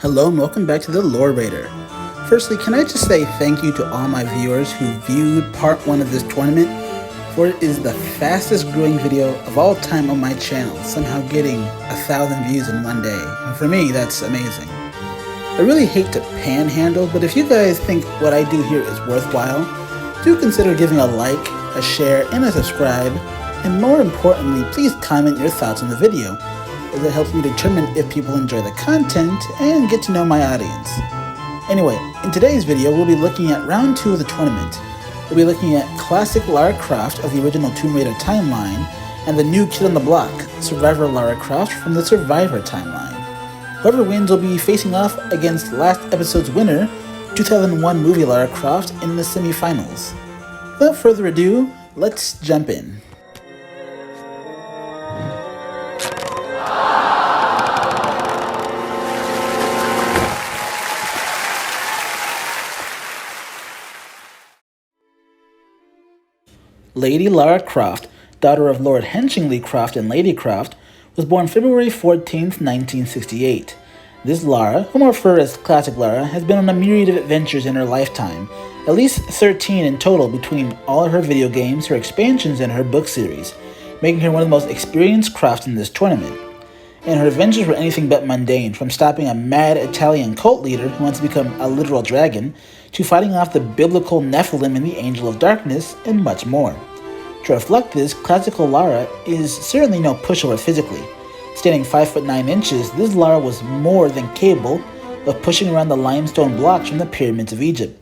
Hello and welcome back to the Lore Raider. Firstly, can I just say thank you to all my viewers who viewed part 1 of this tournament, for it is the fastest growing video of all time on my channel, somehow getting 1,000 views in one day. And for me, that's amazing. I really hate to panhandle, but if you guys think what I do here is worthwhile, do consider giving a like, a share, and a subscribe, and more importantly, please comment your thoughts on the video, as it helps me determine if people enjoy the content and get to know my audience. Anyway, in today's video, we'll be looking at round 2 of the tournament. We'll be looking at classic Lara Croft of the original Tomb Raider timeline, and the new kid on the block, Survivor Lara Croft from the Survivor timeline. Whoever wins will be facing off against last episode's winner, 2001 movie Lara Croft, in the semi-finals. Without further ado, let's jump in. Lady Lara Croft, daughter of Lord Henchingley Croft and Lady Croft, was born February 14, 1968. This Lara, whom I refer as Classic Lara, has been on a myriad of adventures in her lifetime, at least 13 in total between all of her video games, her expansions, and her book series, making her one of the most experienced Crofts in this tournament. And her adventures were anything but mundane, from stopping a mad Italian cult leader who wants to become a literal dragon, to fighting off the biblical Nephilim and the Angel of Darkness, and much more. To reflect this, classical Lara is certainly no pushover physically. Standing 5'9" inches, this Lara was more than capable of pushing around the limestone blocks from the pyramids of Egypt,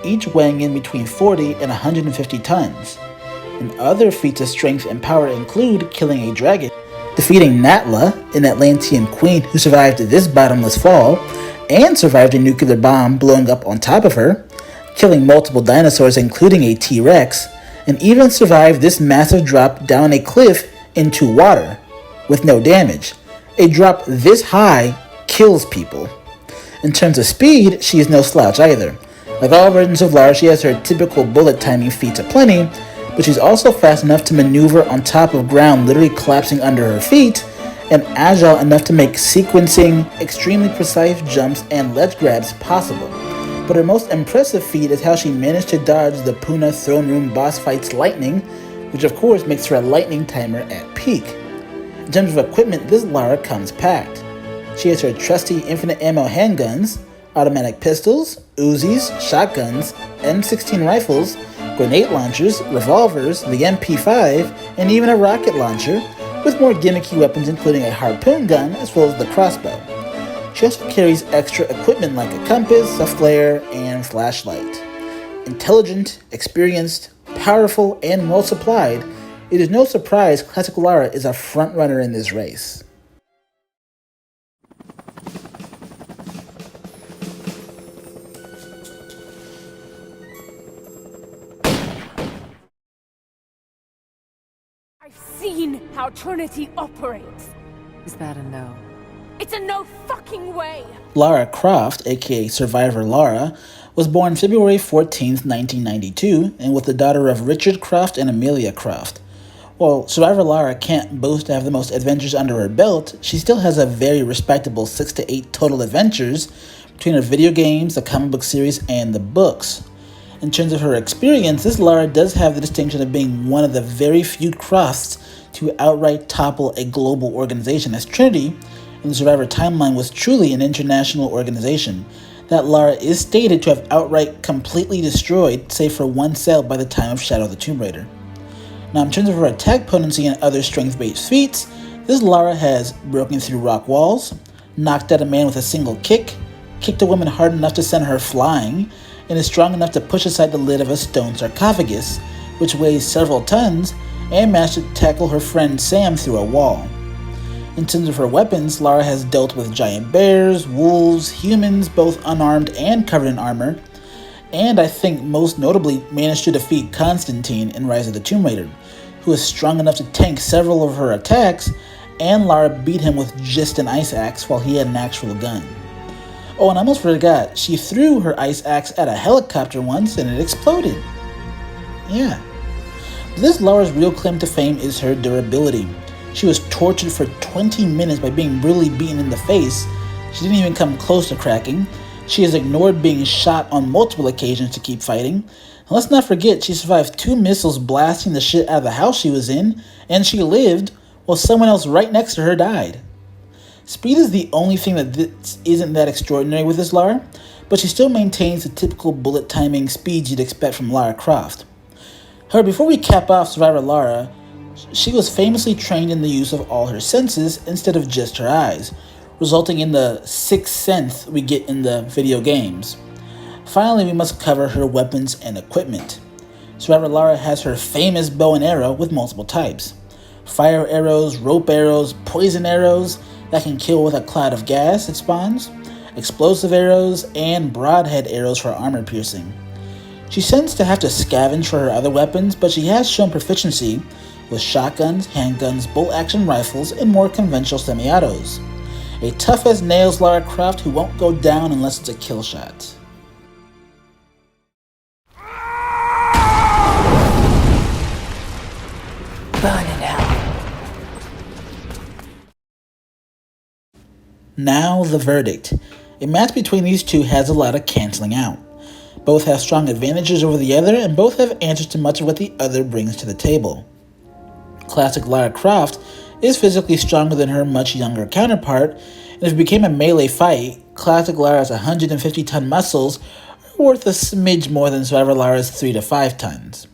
each weighing in between 40 and 150 tons. And other feats of strength and power include killing a dragon, defeating Natla, an Atlantean queen who survived this bottomless fall, and survived a nuclear bomb blowing up on top of her, killing multiple dinosaurs including a T-Rex, and even survived this massive drop down a cliff into water with no damage. A drop this high kills people. In terms of speed, she is no slouch either. Like all versions of Lara, she has her typical bullet timing feats aplenty, but she's also fast enough to maneuver on top of ground literally collapsing under her feet, and agile enough to make sequencing extremely precise jumps and ledge grabs possible. But her most impressive feat is how she managed to dodge the Puna throne room boss fight's lightning, which of course makes her a lightning timer at peak. In terms of equipment, this Lara comes packed. She has her trusty infinite ammo handguns, automatic pistols, Uzis, shotguns, M16 rifles, grenade launchers, revolvers, the MP5, and even a rocket launcher, with more gimmicky weapons including a harpoon gun as well as the crossbow. She also carries extra equipment like a compass, a flare, and flashlight. Intelligent, experienced, powerful, and well supplied, it is no surprise Classic Lara is a frontrunner in this race. I've seen how Trinity operates. Is that a no? It's a no fucking way! Lara Croft, aka Survivor Lara, was born February 14, 1992, and was the daughter of Richard Croft and Amelia Croft. While Survivor Lara can't boast to have the most adventures under her belt, she still has a very respectable 6 to 8 total adventures between her video games, the comic book series, and the books. In terms of her experience, this Lara does have the distinction of being one of the very few Crofts to outright topple a global organization, as Trinity in the Survivor timeline was truly an international organization that Lara is stated to have outright completely destroyed, save for one cell by the time of Shadow of the Tomb Raider. Now, in terms of her attack potency and other strength-based feats, this Lara has broken through rock walls, knocked out a man with a single kick, kicked a woman hard enough to send her flying, and is strong enough to push aside the lid of a stone sarcophagus, which weighs several tons, and managed to tackle her friend Sam through a wall. In terms of her weapons, Lara has dealt with giant bears, wolves, humans, both unarmed and covered in armor, and I think most notably managed to defeat Constantine in Rise of the Tomb Raider, who is strong enough to tank several of her attacks, and Lara beat him with just an ice axe while he had an actual gun. Oh, and I almost forgot, she threw her ice axe at a helicopter once and it exploded. Yeah. This Lara's real claim to fame is her durability. She was tortured for 20 minutes by being brutally beaten in the face. She didn't even come close to cracking. She has ignored being shot on multiple occasions to keep fighting. And let's not forget, she survived 2 missiles blasting the shit out of the house she was in, and she lived, while someone else right next to her died. Speed is the only thing that isn't that extraordinary with this Lara, but she still maintains the typical bullet timing speeds you'd expect from Lara Croft. However, before we cap off Survivor Lara, she was famously trained in the use of all her senses instead of just her eyes, resulting in the sixth sense we get in the video games. Finally, we must cover her weapons and equipment. Survivor Lara has her famous bow and arrow with multiple types. Fire arrows, rope arrows, poison arrows that can kill with a cloud of gas it spawns, explosive arrows, and broadhead arrows for armor piercing. She tends to have to scavenge for her other weapons, but she has shown proficiency with shotguns, handguns, bolt-action rifles, and more conventional semi-autos. A tough-as-nails Lara Croft who won't go down unless it's a kill shot. Burn in hell. Now the verdict. A match between these two has a lot of canceling out. Both have strong advantages over the other, and both have answers to much of what the other brings to the table. Classic Lara Croft is physically stronger than her much younger counterpart, and if it became a melee fight, Classic Lara's 150-ton muscles are worth a smidge more than Survivor Lara's 3 to 5 tons.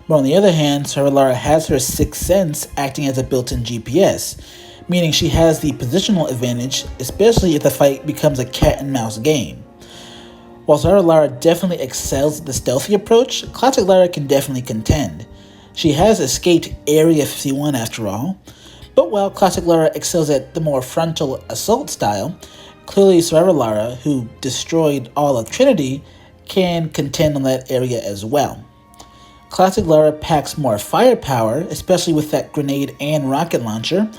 But on the other hand, Survivor Lara has her sixth sense acting as a built-in GPS, meaning she has the positional advantage, especially if the fight becomes a cat-and-mouse game. While Survivor Lara definitely excels at the stealthy approach, Classic Lara can definitely contend. She has escaped Area 51 after all, but while Classic Lara excels at the more frontal assault style, clearly Survivor Lara, who destroyed all of Trinity, can contend on that area as well. Classic Lara packs more firepower, especially with that grenade and rocket launcher,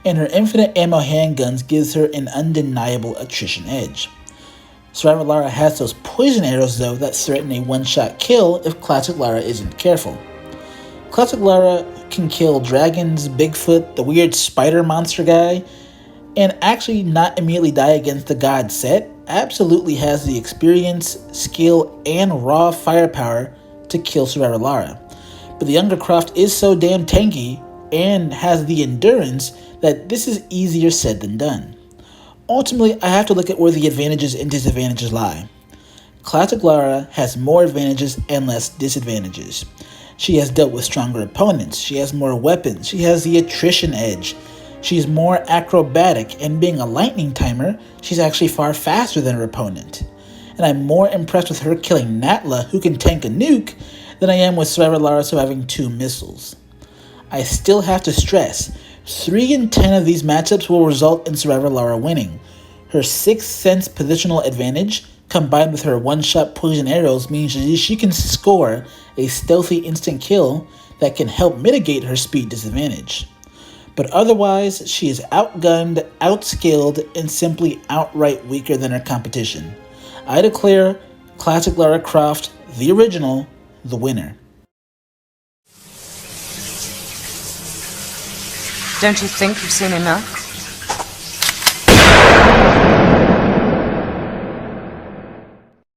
and her infinite ammo handguns gives her an undeniable attrition edge. Survivor Lara has those poison arrows though that threaten a one-shot kill if Classic Lara isn't careful. Classic Lara can kill dragons, Bigfoot, the weird spider monster guy, and actually not immediately die against the god Set. Absolutely has the experience, skill, and raw firepower to kill Survivor Lara. But the younger Croft is so damn tanky and has the endurance that this is easier said than done. Ultimately, I have to look at where the advantages and disadvantages lie. Classic Lara has more advantages and less disadvantages. She has dealt with stronger opponents, she has more weapons, she has the attrition edge, she's more acrobatic, and being a lightning timer, she's actually far faster than her opponent. And I'm more impressed with her killing Natla, who can tank a nuke, than I am with Survivor Lara surviving 2 missiles. I still have to stress, 3 in 10 of these matchups will result in Survivor Lara winning. Her sixth sense positional advantage, combined with her one-shot poison arrows, means she can score a stealthy instant kill that can help mitigate her speed disadvantage. But otherwise, she is outgunned, outskilled, and simply outright weaker than her competition. I declare Classic Lara Croft, the original, the winner. Don't you think you've seen enough?